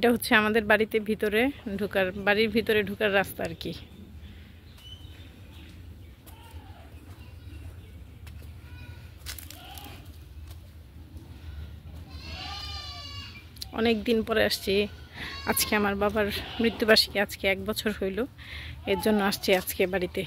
এটা হচ্ছে আমাদের বাড়িতে ভিতরে ঢোকার, বাড়ির ভিতরে ঢোকার রাস্তা আর কি। অনেক দিন পরে আসছি। আজকে আমার বাবার মৃত্যুবার্ষিকী, আজকে 1 বছর হইল, এর জন্য আসছি আজকে বাড়িতে।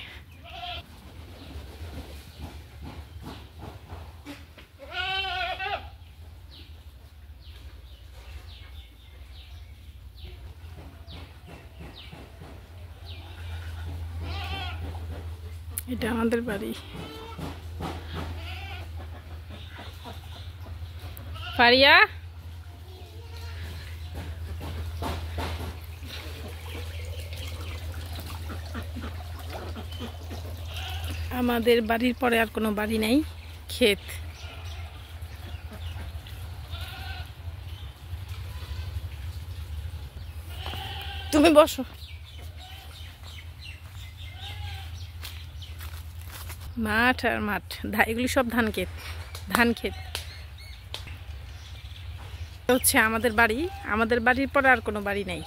এটা আমাদের বাড়ি। ফারিয়া, আমাদের বাড়ির পরে আর কোনো বাড়ি নাই, ক্ষেত। তুমি বসো। মাঠ আর মাঠ, এগুলি সব ধান ক্ষেত, ধান ক্ষেত। হচ্ছে আমাদের বাড়ি, আমাদের বাড়ির পরে আর কোনো বাড়ি নাই।